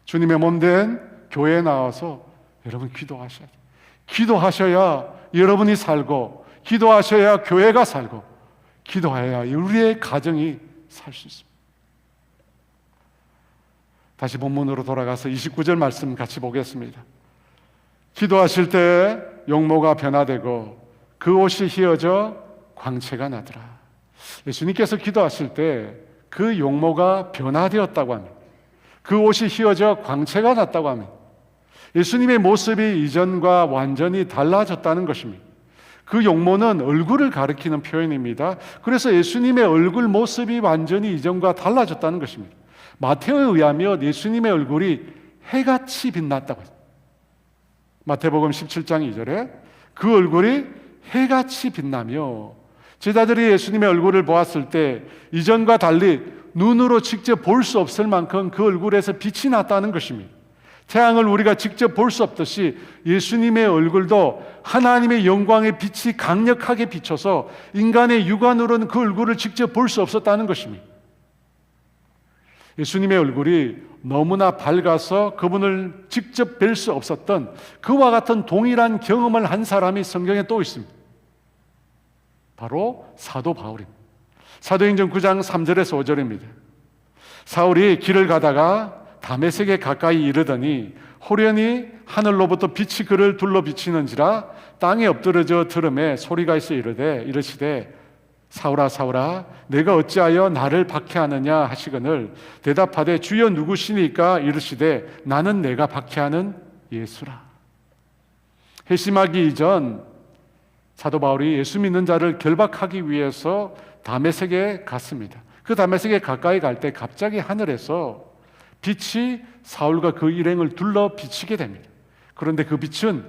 주님의 몸된 교회에 나와서 여러분 기도하셔야 돼요. 기도하셔야 여러분이 살고, 기도하셔야 교회가 살고, 기도해야 우리의 가정이 살 수 있습니다. 다시 본문으로 돌아가서 29절 말씀 같이 보겠습니다. 기도하실 때 용모가 변화되고 그 옷이 휘어져 광채가 나더라. 예수님께서 기도하실 때 그 용모가 변화되었다고 합니다. 그 옷이 휘어져 광채가 났다고 합니다. 예수님의 모습이 이전과 완전히 달라졌다는 것입니다. 그 용모는 얼굴을 가리키는 표현입니다. 그래서 예수님의 얼굴 모습이 완전히 이전과 달라졌다는 것입니다. 마태오에 의하면 예수님의 얼굴이 해같이 빛났다고 했습니다. 마태복음 17장 2절에 그 얼굴이 해같이 빛나며, 제자들이 예수님의 얼굴을 보았을 때 이전과 달리 눈으로 직접 볼 수 없을 만큼 그 얼굴에서 빛이 났다는 것입니다. 태양을 우리가 직접 볼 수 없듯이 예수님의 얼굴도 하나님의 영광의 빛이 강력하게 비춰서 인간의 육안으로는 그 얼굴을 직접 볼 수 없었다는 것입니다. 예수님의 얼굴이 너무나 밝아서 그분을 직접 뵐 수 없었던 그와 같은 동일한 경험을 한 사람이 성경에 또 있습니다. 바로 사도 바울입니다. 사도행전 9장 3절에서 5절입니다. 사울이 길을 가다가 다메섹에 가까이 이르더니 호련히 하늘로부터 빛이 그를 둘러 비치는지라 땅에 엎드러져 들음에 소리가 있어 이르시되 사울아 사울아 내가 어찌하여 나를 박해하느냐 하시거늘 대답하되 주여 누구시니까 이르시되 나는 내가 박해하는 예수라. 회심하기 이전 사도 바울이 예수 믿는 자를 결박하기 위해서 다메섹에 갔습니다. 그 다메섹에 가까이 갈 때 갑자기 하늘에서 빛이 사울과 그 일행을 둘러 비치게 됩니다. 그런데 그 빛은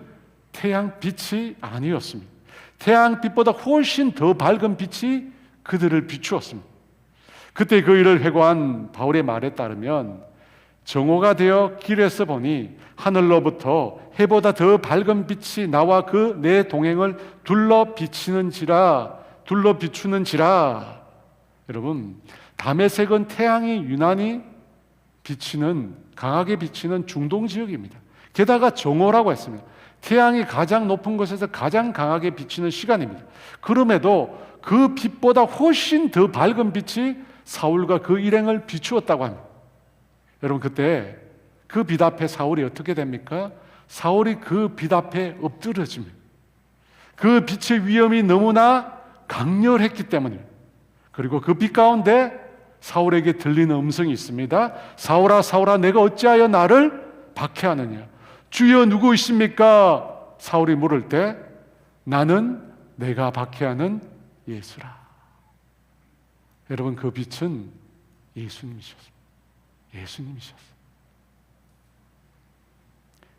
태양빛이 아니었습니다. 태양빛보다 훨씬 더 밝은 빛이 그들을 비추었습니다. 그때 그 일을 회고한 바울의 말에 따르면 정오가 되어 길에서 보니 하늘로부터 해보다 더 밝은 빛이 나와 그 내 동행을 둘러 비추는지라. 여러분, 다메섹은 태양이 유난히 강하게 비치는 중동 지역입니다. 게다가 정오라고 했습니다. 태양이 가장 높은 곳에서 가장 강하게 비치는 시간입니다. 그럼에도 그 빛보다 훨씬 더 밝은 빛이 사울과 그 일행을 비추었다고 합니다. 여러분, 그때 그 빛 앞에 사울이 어떻게 됩니까? 사울이 그 빛 앞에 엎드러집니다. 그 빛의 위엄이 너무나 강렬했기 때문입니다. 그리고 그 빛 가운데 사울에게 들리는 음성이 있습니다. 사울아 사울아 내가 어찌하여 나를 박해하느냐. 주여 누구이십니까? 사울이 물을 때 나는 내가 박해하는 예수라. 여러분, 그 빛은 예수님이셨습니다. 예수님이셨어요.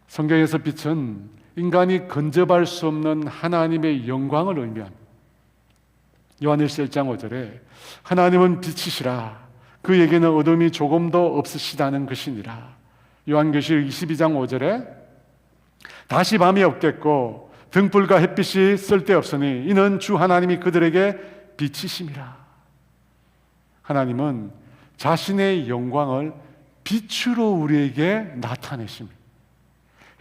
성경에서 빛은 인간이 근접할 수 없는 하나님의 영광을 의미합니다. 요한일서 1장 5절에 하나님은 빛이시라 그에게는 어둠이 조금도 없으시다는 것이니라. 요한계시록 22장 5절에 다시 밤이 없겠고 등불과 햇빛이 쓸데없으니 이는 주 하나님이 그들에게 빛이심이라. 하나님은 자신의 영광을 빛으로 우리에게 나타내십니다.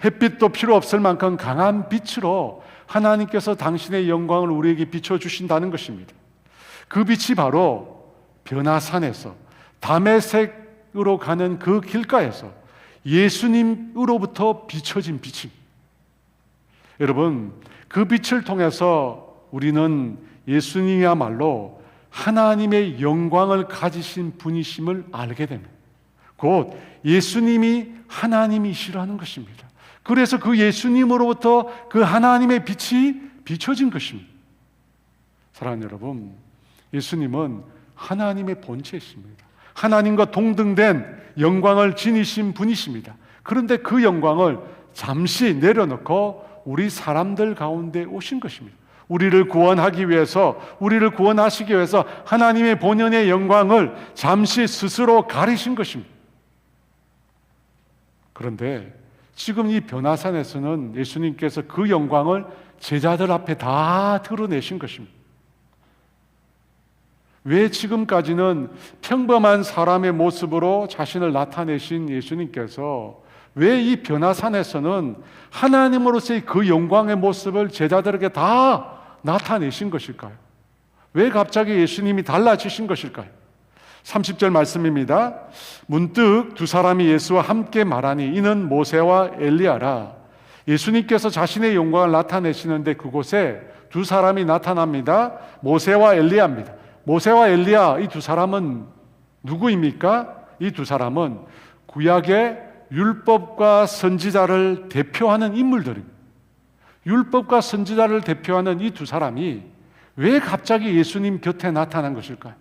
햇빛도 필요 없을 만큼 강한 빛으로 하나님께서 당신의 영광을 우리에게 비춰주신다는 것입니다. 그 빛이 바로 변화산에서 다메섹으로 가는 그 길가에서 예수님으로부터 비춰진 빛입니다. 여러분, 그 빛을 통해서 우리는 예수님이야말로 하나님의 영광을 가지신 분이심을 알게 됩니다. 곧 예수님이 하나님이시라는 것입니다. 그래서 그 예수님으로부터 그 하나님의 빛이 비춰진 것입니다. 사랑하는 여러분, 예수님은 하나님의 본체이십니다. 하나님과 동등된 영광을 지니신 분이십니다. 그런데 그 영광을 잠시 내려놓고 우리 사람들 가운데 오신 것입니다. 우리를 구원하기 위해서, 우리를 구원하시기 위해서 하나님의 본연의 영광을 잠시 스스로 가리신 것입니다. 그런데 지금 이 변화산에서는 예수님께서 그 영광을 제자들 앞에 다 드러내신 것입니다. 왜 지금까지는 평범한 사람의 모습으로 자신을 나타내신 예수님께서 왜 이 변화산에서는 하나님으로서의 그 영광의 모습을 제자들에게 다 나타내신 것일까요? 왜 갑자기 예수님이 달라지신 것일까요? 30절 말씀입니다. 문득 두 사람이 예수와 함께 말하니 이는 모세와 엘리야라. 예수님께서 자신의 영광을 나타내시는데 그곳에 두 사람이 나타납니다. 모세와 엘리야입니다. 모세와 엘리야, 이 두 사람은 누구입니까? 이 두 사람은 구약의 율법과 선지자를 대표하는 인물들입니다. 율법과 선지자를 대표하는 이 두 사람이 왜 갑자기 예수님 곁에 나타난 것일까요?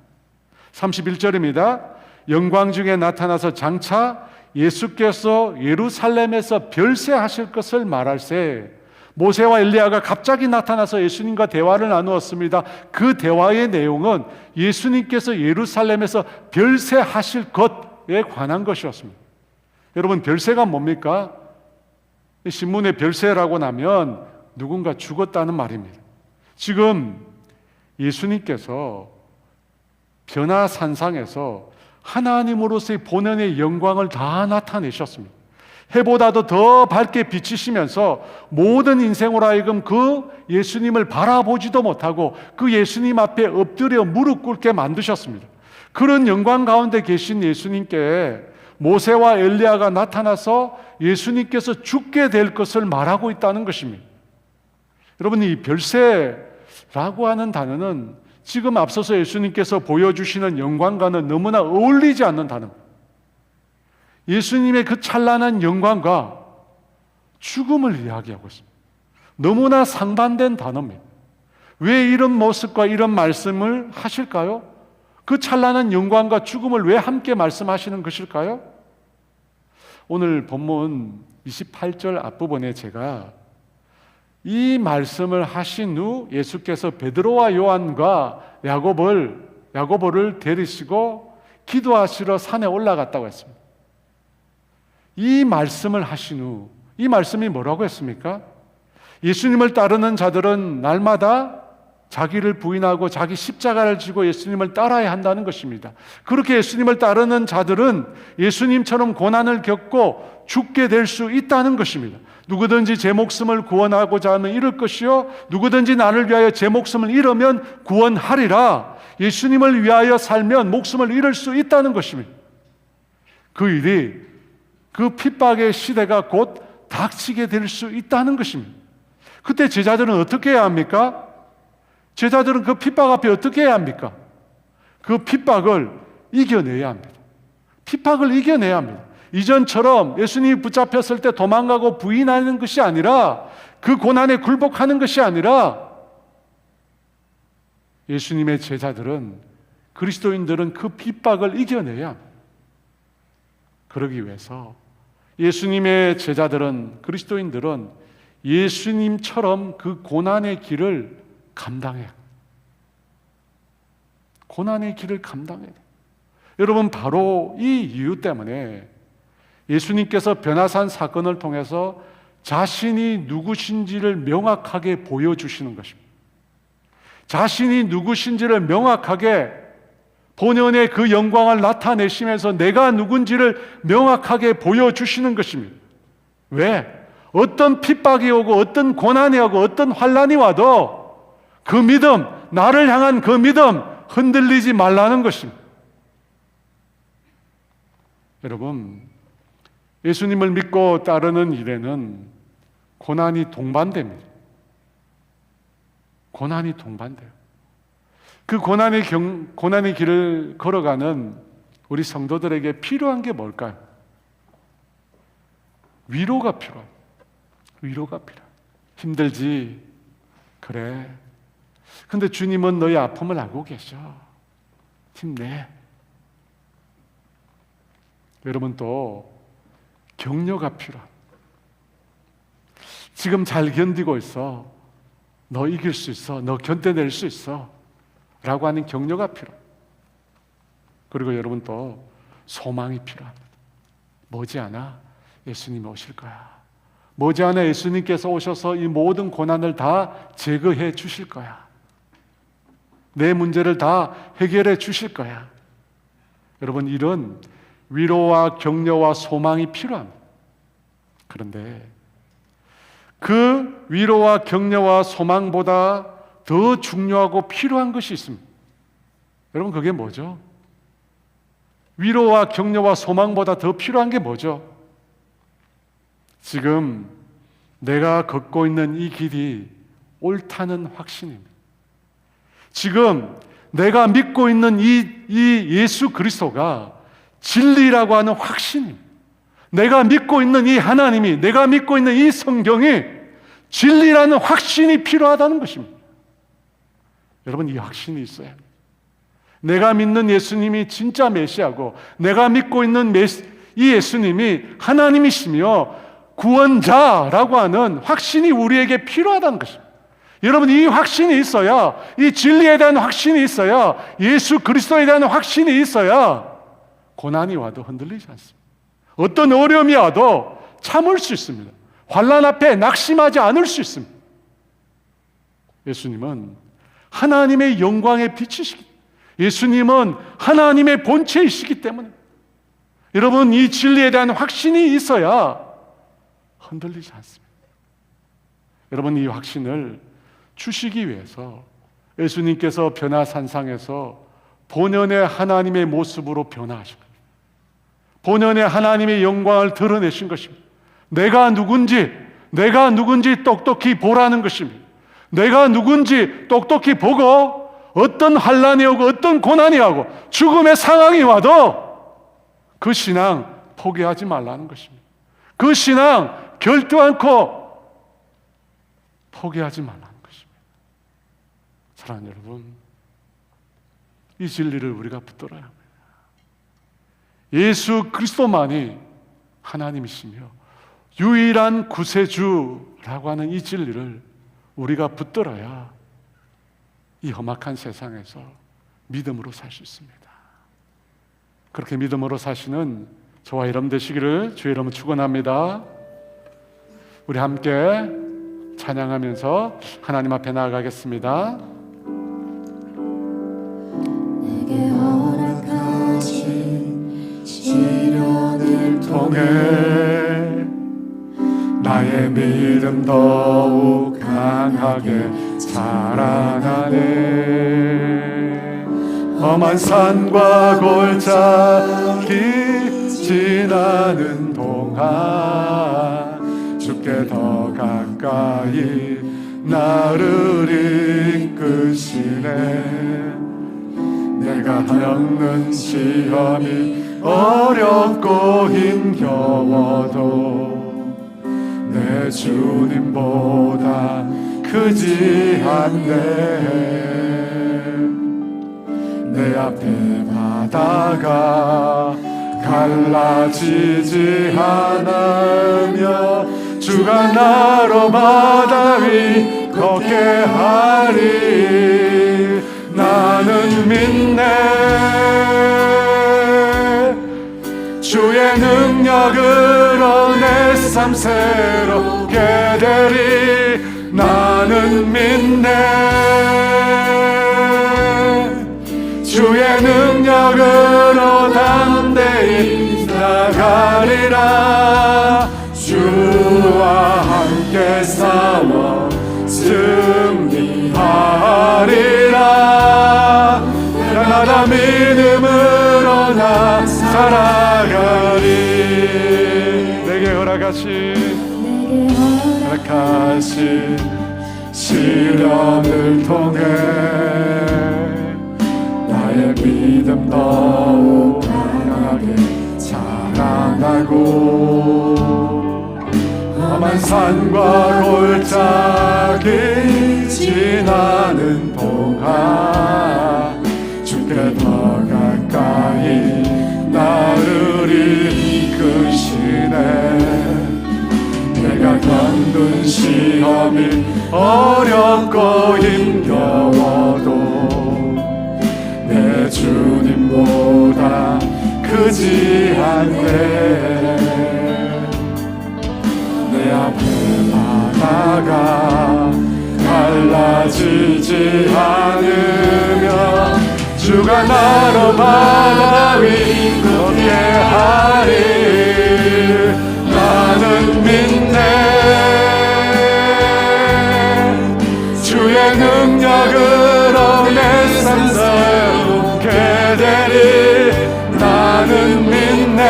31절입니다. 영광 중에 나타나서 장차 예수께서 예루살렘에서 별세하실 것을 말할세 모세와 엘리야가 갑자기 나타나서 예수님과 대화를 나누었습니다. 그 대화의 내용은 예수님께서 예루살렘에서 별세하실 것에 관한 것이었습니다. 여러분, 별세가 뭡니까? 신문에 별세라고 나면 누군가 죽었다는 말입니다. 지금 예수님께서 변화산상에서 하나님으로서의 본연의 영광을 다 나타내셨습니다. 해보다도 더 밝게 비치시면서 모든 인생으로 하여금 그 예수님을 바라보지도 못하고 그 예수님 앞에 엎드려 무릎 꿇게 만드셨습니다. 그런 영광 가운데 계신 예수님께 모세와 엘리야가 나타나서 예수님께서 죽게 될 것을 말하고 있다는 것입니다. 여러분, 이 별세라고 하는 단어는 지금 앞서서 예수님께서 보여주시는 영광과는 너무나 어울리지 않는 단어입니다. 예수님의 그 찬란한 영광과 죽음을 이야기하고 있습니다. 너무나 상반된 단어입니다. 왜 이런 모습과 이런 말씀을 하실까요? 그 찬란한 영광과 죽음을 왜 함께 말씀하시는 것일까요? 오늘 본문 28절 앞부분에 제가 이 말씀을 하신 후 예수께서 베드로와 요한과 야고보를 데리시고 기도하시러 산에 올라갔다고 했습니다. 이 말씀을 하신 후, 이 말씀이 뭐라고 했습니까? 예수님을 따르는 자들은 날마다 자기를 부인하고 자기 십자가를 지고 예수님을 따라야 한다는 것입니다. 그렇게 예수님을 따르는 자들은 예수님처럼 고난을 겪고 죽게 될 수 있다는 것입니다. 누구든지 제 목숨을 구원하고자 하면 잃을 것이요 누구든지 나를 위하여 제 목숨을 잃으면 구원하리라. 예수님을 위하여 살면 목숨을 잃을 수 있다는 것입니다. 그 일이, 그 핍박의 시대가 곧 닥치게 될 수 있다는 것입니다. 그때 제자들은 어떻게 해야 합니까? 제자들은 그 핍박 앞에 어떻게 해야 합니까? 그 핍박을 이겨내야 합니다. 핍박을 이겨내야 합니다. 이전처럼 예수님이 붙잡혔을 때 도망가고 부인하는 것이 아니라, 그 고난에 굴복하는 것이 아니라, 예수님의 제자들은, 그리스도인들은 그 핍박을 이겨내야 합니다. 그러기 위해서 예수님의 제자들은, 그리스도인들은 예수님처럼 그 고난의 길을 감당해요. 고난의 길을 감당해요. 여러분, 바로 이 이유 때문에 예수님께서 변화산 사건을 통해서 자신이 누구신지를 명확하게 보여주시는 것입니다. 자신이 누구신지를 명확하게, 본연의 그 영광을 나타내시면서 내가 누군지를 명확하게 보여주시는 것입니다. 왜? 어떤 핍박이 오고 어떤 고난이 오고 어떤 환난이 와도 그 믿음, 나를 향한 그 믿음 흔들리지 말라는 것입니다. 여러분, 예수님을 믿고 따르는 일에는 고난이 동반됩니다. 고난이 동반돼요. 그 고난의 길을 걸어가는 우리 성도들에게 필요한 게 뭘까요? 위로가 필요해요. 위로가 필요해요. 힘들지? 그래. 근데 주님은 너의 아픔을 알고 계셔. 힘내. 여러분, 또 격려가 필요합니다. 지금 잘 견디고 있어. 너 이길 수 있어. 너 견뎌낼 수 있어. 라고 하는 격려가 필요합니다. 그리고 여러분, 또 소망이 필요합니다. 머지않아 예수님이 오실 거야. 머지않아 예수님께서 오셔서 이 모든 고난을 다 제거해 주실 거야. 내 문제를 다 해결해 주실 거야. 여러분, 이런 위로와 격려와 소망이 필요합니다. 그런데 그 위로와 격려와 소망보다 더 중요하고 필요한 것이 있습니다. 여러분, 그게 뭐죠? 위로와 격려와 소망보다 더 필요한 게 뭐죠? 지금 내가 걷고 있는 이 길이 옳다는 확신입니다. 지금 내가 믿고 있는 이 예수 그리스도가 진리라고 하는 확신입니다. 내가 믿고 있는 이 하나님이, 내가 믿고 있는 이 성경이 진리라는 확신이 필요하다는 것입니다. 여러분, 이 확신이 있어야 합니다. 내가 믿는 예수님이 진짜 메시아고, 내가 믿고 있는 이 예수님이 하나님이시며 구원자라고 하는 확신이 우리에게 필요하다는 것입니다. 여러분, 이 확신이 있어야, 이 진리에 대한 확신이 있어야, 예수 그리스도에 대한 확신이 있어야 고난이 와도 흔들리지 않습니다. 어떤 어려움이 와도 참을 수 있습니다. 환난 앞에 낙심하지 않을 수 있습니다. 예수님은 하나님의 영광의 빛이시기, 예수님은 하나님의 본체이시기 때문에 여러분, 이 진리에 대한 확신이 있어야 흔들리지 않습니다. 여러분, 이 확신을 주시기 위해서 예수님께서 변화산상에서 본연의 하나님의 모습으로 변화하신 겁니다. 본연의 하나님의 영광을 드러내신 것입니다. 내가 누군지 똑똑히 보라는 것입니다. 내가 누군지 똑똑히 보고 어떤 환난이 오고 어떤 고난이 오고 죽음의 상황이 와도 그 신앙 포기하지 말라는 것입니다. 그 신앙 결도 않고 포기하지 말라는 것입니다. 사랑하는 여러분, 이 진리를 우리가 붙들어야 합니다. 예수 그리스도만이 하나님이시며 유일한 구세주라고 하는 이 진리를 우리가 붙들어야 이 험악한 세상에서 믿음으로 살 수 있습니다. 그렇게 믿음으로 사시는 저와 여러분 되시기를 주의 이름으로 축원합니다. 우리 함께 찬양하면서 하나님 앞에 나아가겠습니다. 내게 허락하신 시련을 통해 나의 믿음 더욱 강하게 자라나네. 험한 산과 골짜기 지나는 동안 주께 더 가까이 나를 이끄시네. 내가 겪는 시험이 어렵고 힘겨워도 내 주님보다 크지 않네. 내 앞에 바다가 갈라지지 않으며 주가 나로 바다 위 걷게 하리. 나는 믿네. 주의 능력으로 내 삶 새롭게 되리. 나는 믿네. 주의 능력으로 담대히 나가리라. 주와 함께 싸워 승리하리라. 날마다 믿음으로 나 살아가리. 내게 허락하신 시련을 통해 나의 믿음 더욱 강하게 자라나고 험한 산과 골짜기 지나는 동안 주께 더 가까이 나를 이끄시네. 내가 겪는 시험이 어렵고 힘겨워도 내 주님보다 크지 않네. 내 앞에 바다가 갈라지지 않으며 주가 나로 바다 위 걷게 하리. 나는 믿네. 주의 능력으로 내 삶 새롭게 되리. 나는 믿네.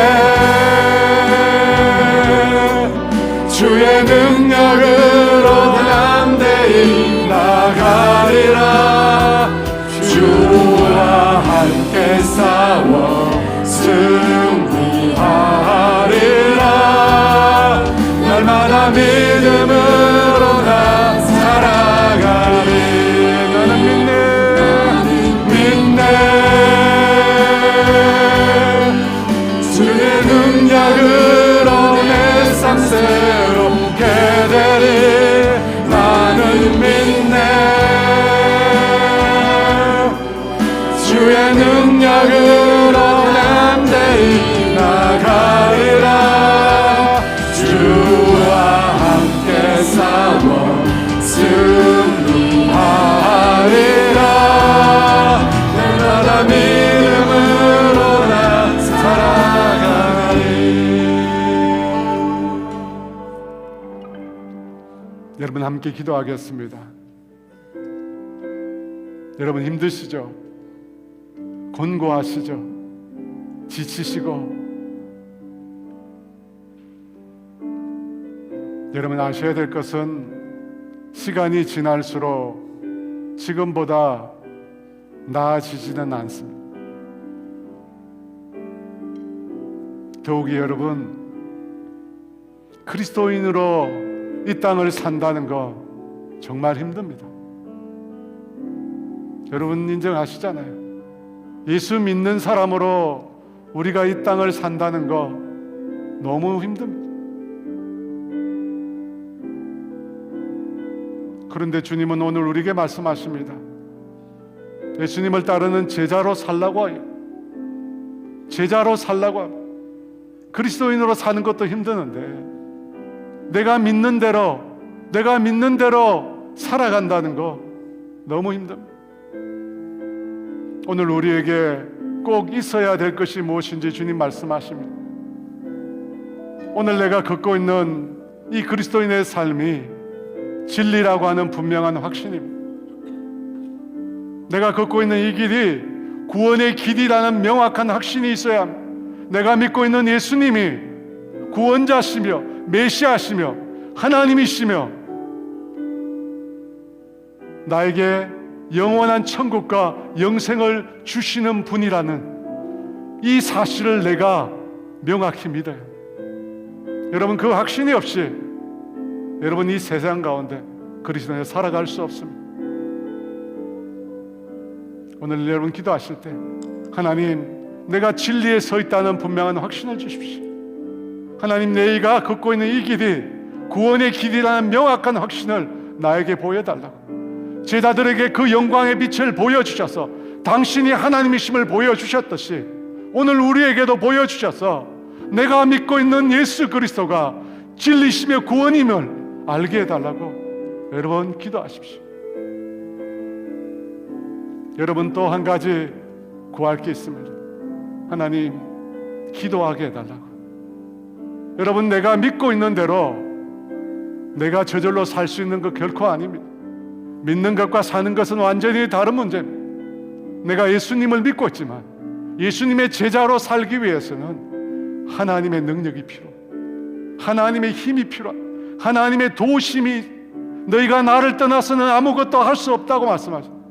주의 능력으로 담대히 나가리라. 주와 함께 싸워 승리하리라. 날마다 믿음으로 나 살아가리. 나는 믿네. 주의 능력으로 내 삶 새롭게 되리. 나는 믿네. 주의 능력으로 담대히 나가리라. 여러분 함께 기도하겠습니다. 여러분 힘드시죠? 곤고하시죠? 지치시고 여러분 아셔야 될 것은 시간이 지날수록 지금보다 나아지지는 않습니다. 더욱이 여러분 그리스도인으로 이 땅을 산다는 거 정말 힘듭니다. 여러분 인정하시잖아요. 예수 믿는 사람으로 우리가 이 땅을 산다는 거 너무 힘듭니다. 그런데 주님은 오늘 우리에게 말씀하십니다. 예수님을 따르는 제자로 살라고 해요. 제자로 살라고 합니다. 그리스도인으로 사는 것도 힘드는데 내가 믿는 대로 살아간다는 거 너무 힘듭니다. 오늘 우리에게 꼭 있어야 될 것이 무엇인지 주님 말씀하십니다. 오늘 내가 걷고 있는 이 그리스도인의 삶이 진리라고 하는 분명한 확신입니다. 내가 걷고 있는 이 길이 구원의 길이라는 명확한 확신이 있어야 합니다. 내가 믿고 있는 예수님이 구원자시며 메시아시며 하나님이시며 나에게 영원한 천국과 영생을 주시는 분이라는 이 사실을 내가 명확히 믿어요. 여러분 그 확신이 없이 여러분 이 세상 가운데 그리스도인으로 살아갈 수 없습니다. 오늘 여러분 기도하실 때 하나님 내가 진리에 서 있다는 분명한 확신을 주십시오. 하나님 내가 걷고 있는 이 길이 구원의 길이라는 명확한 확신을 나에게 보여달라고. 제자들에게 그 영광의 빛을 보여주셔서 당신이 하나님이심을 보여주셨듯이 오늘 우리에게도 보여주셔서 내가 믿고 있는 예수 그리스도가 진리시며 구원임을 알게 해달라고 여러분 기도하십시오. 여러분 또 한 가지 구할 게 있습니다. 하나님 기도하게 해달라고. 여러분 내가 믿고 있는 대로 내가 저절로 살 수 있는 것 결코 아닙니다. 믿는 것과 사는 것은 완전히 다른 문제입니다. 내가 예수님을 믿고 있지만 예수님의 제자로 살기 위해서는 하나님의 능력이 필요합니다. 하나님의 힘이 필요합니다. 하나님의 도우심이 너희가 나를 떠나서는 아무것도 할 수 없다고 말씀하십니다.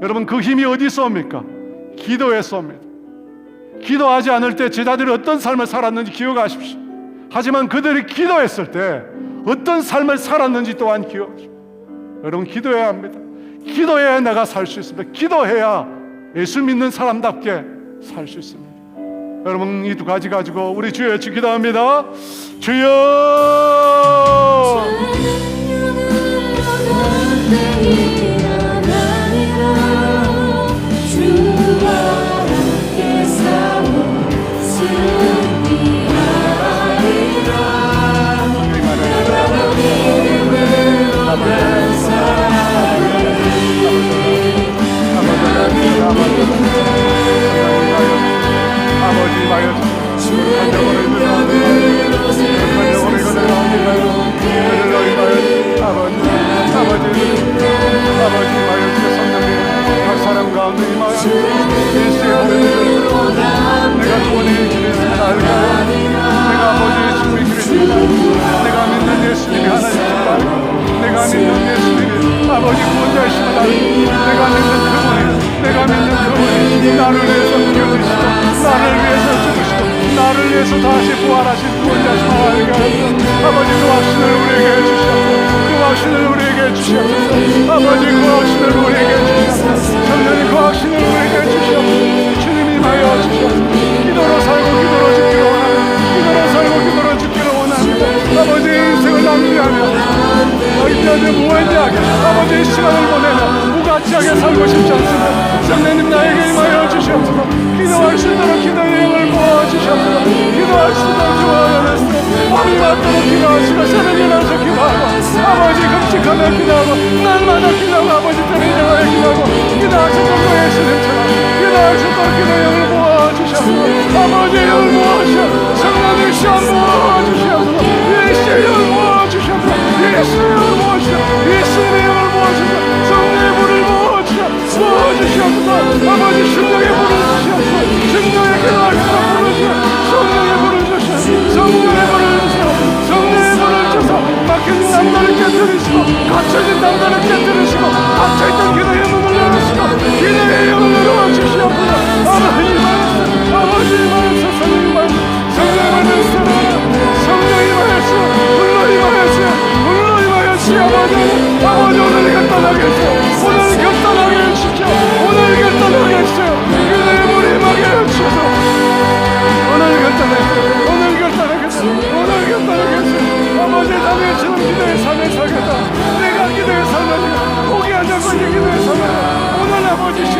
여러분 그 힘이 어디서 옵니까? 기도에서 옵니다. 기도하지 않을 때 제자들이 어떤 삶을 살았는지 기억하십시오. 하지만 그들이 기도했을 때 어떤 삶을 살았는지 또한 기억하십시오. 여러분 기도해야 합니다. 기도해야 내가 살 수 있습니다. 기도해야 예수 믿는 사람답게 살 수 있습니다. 여러분 이 두 가지 가지고 우리 주여 외치 기도합니다. 주여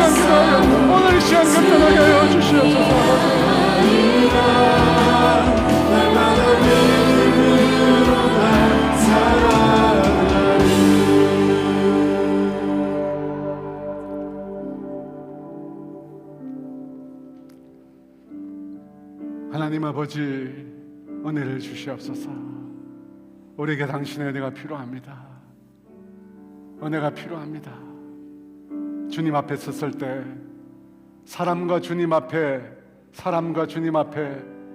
시간 기도하여 오늘 이 시간 간단하게 하여 주시옵소서. 하나님 아버지, 은혜를 주시옵소서. 우리에게 당신의 은혜가 필요합니다. 은혜가 필요합니다. 주님 앞에 섰을 때 사람과 주님 앞에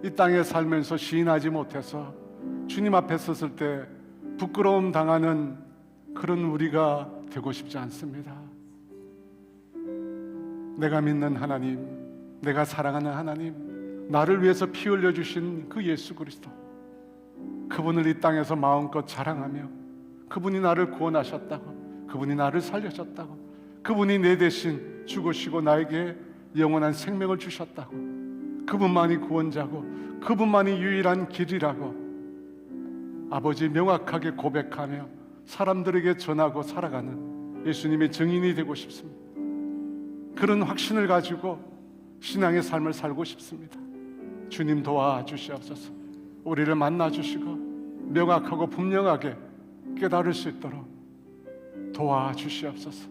이 땅에 살면서 시인하지 못해서 주님 앞에 섰을 때 부끄러움 당하는 그런 우리가 되고 싶지 않습니다. 내가 믿는 하나님, 내가 사랑하는 하나님, 나를 위해서 피 흘려 주신 그 예수 그리스도, 그분을 이 땅에서 마음껏 자랑하며 그분이 나를 구원하셨다고, 그분이 나를 살려줬다고, 그분이 내 대신 죽으시고 나에게 영원한 생명을 주셨다고, 그분만이 구원자고 그분만이 유일한 길이라고 아버지 명확하게 고백하며 사람들에게 전하고 살아가는 예수님의 증인이 되고 싶습니다. 그런 확신을 가지고 신앙의 삶을 살고 싶습니다. 주님 도와주시옵소서. 우리를 만나주시고 명확하고 분명하게 깨달을 수 있도록 도와주시옵소서.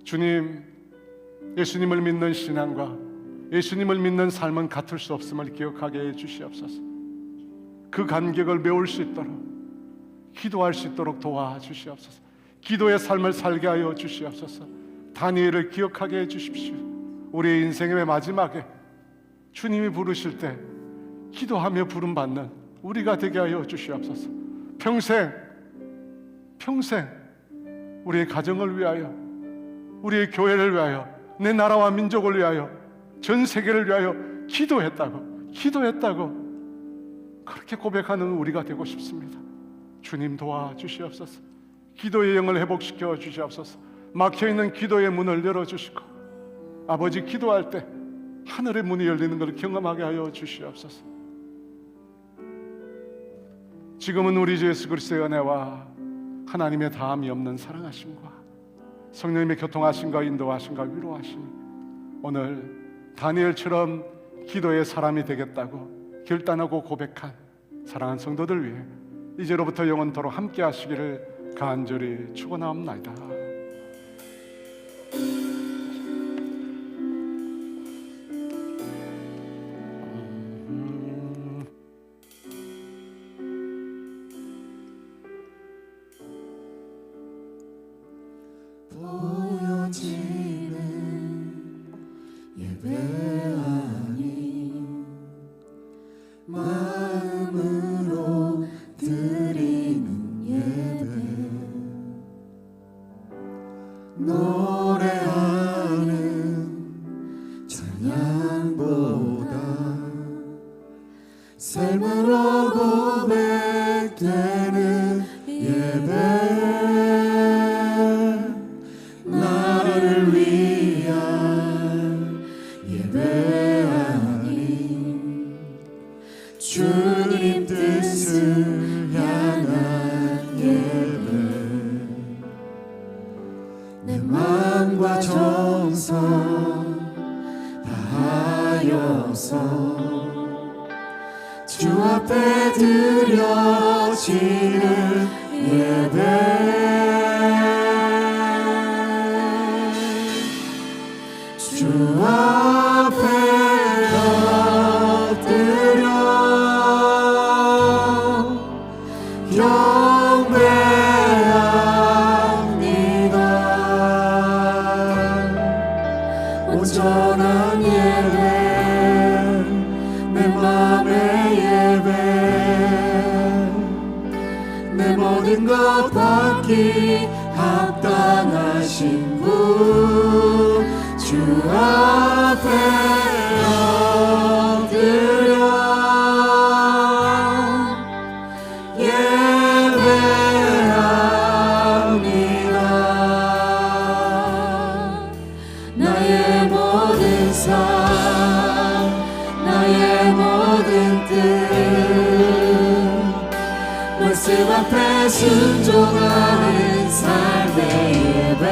주님, 예수님을 믿는 신앙과 예수님을 믿는 삶은 같을 수 없음을 기억하게 해주시옵소서. 그 간격을 메울 수 있도록, 기도할 수 있도록 도와주시옵소서. 기도의 삶을 살게 하여 주시옵소서. 다니엘을 기억하게 해주십시오. 우리의 인생의 마지막에 주님이 부르실 때 기도하며 부름받는 우리가 되게 하여 주시옵소서. 평생 우리의 가정을 위하여, 우리의 교회를 위하여, 내 나라와 민족을 위하여, 전 세계를 위하여 기도했다고 그렇게 고백하는 우리가 되고 싶습니다. 주님 도와주시옵소서. 기도의 영을 회복시켜 주시옵소서. 막혀있는 기도의 문을 열어주시고 아버지, 기도할 때 하늘의 문이 열리는 것을 경험하게 하여 주시옵소서. 지금은 우리 주 예수 그리스도의 은혜와 하나님의 다함이 없는 사랑하심과 성령님의 교통하심과 인도하심과 위로하심이 오늘 다니엘처럼 기도의 사람이 되겠다고 결단하고 고백한 사랑하는 성도들 위해 이제로부터 영원토록 함께 하시기를 간절히 축원하옵나이다. 마음으로 드리는 예배, 노래하는 찬양보다 삶으로 고백되는 예배, 나를 위한 예배 아닌 주님 뜻을 향한 예배, 내 마음과 정성 다하여서 주 앞에 드려지는 예배, 주 앞에 엎드려 경배합니다. 온전한 예배, 내 맘의 예배, 내 모든 것 받기 합당하신 분, 주 앞에 엎드려 예배합니다. 나의 모든 삶, 나의 모든 뜻, 말씀 앞에 순종하는 삶의 예배,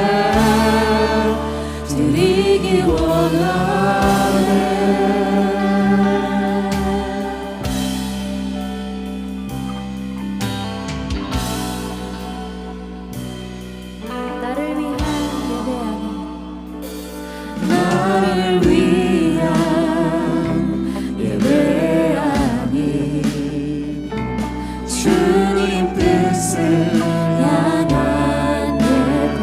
드리기 원하네. 나를 위한 예배하니 나를 위한 예배하니 주님 뜻을 향한 예배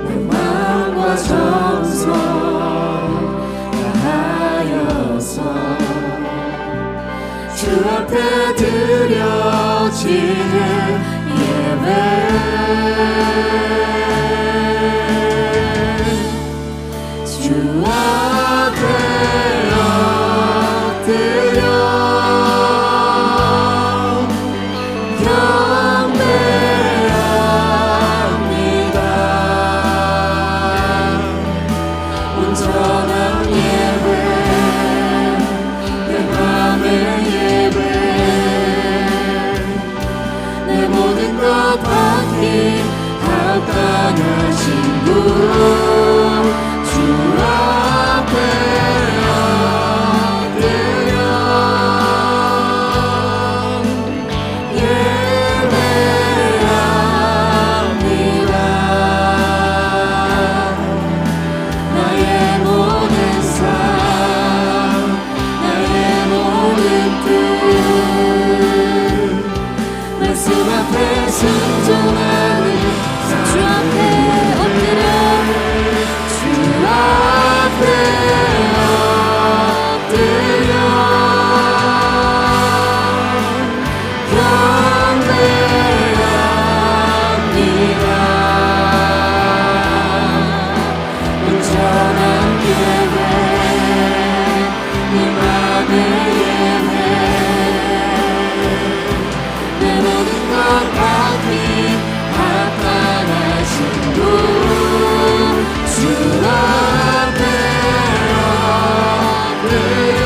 내 마음과 정성 다하여서 주 앞에 드려지는 예배 주 앞에 엎드려 경배합니다. 온전한 예배 내 맘의 예배 내 모든 것 받기 합당하신 분 주 앞에 엎드려 예배합니다. 나의 모든 삶 나의 모든 뜻 말씀 앞에 순종하는 주 앞에 엎드려 주 앞에 엎드려 경배합니다. 온전한 예배 내 맘의 예배 내 모든 것 받기 합당하신 분 주 앞에 엎드려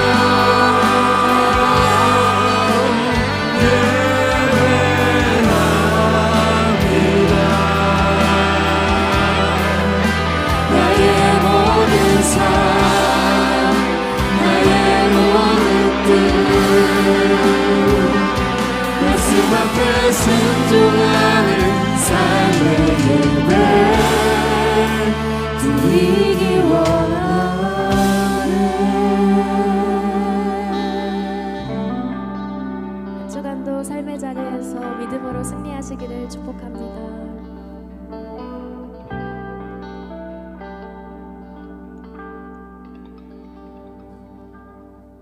예배합니다. 나의 모든 삶 나의 모든 뜻 말씀 앞에 순종하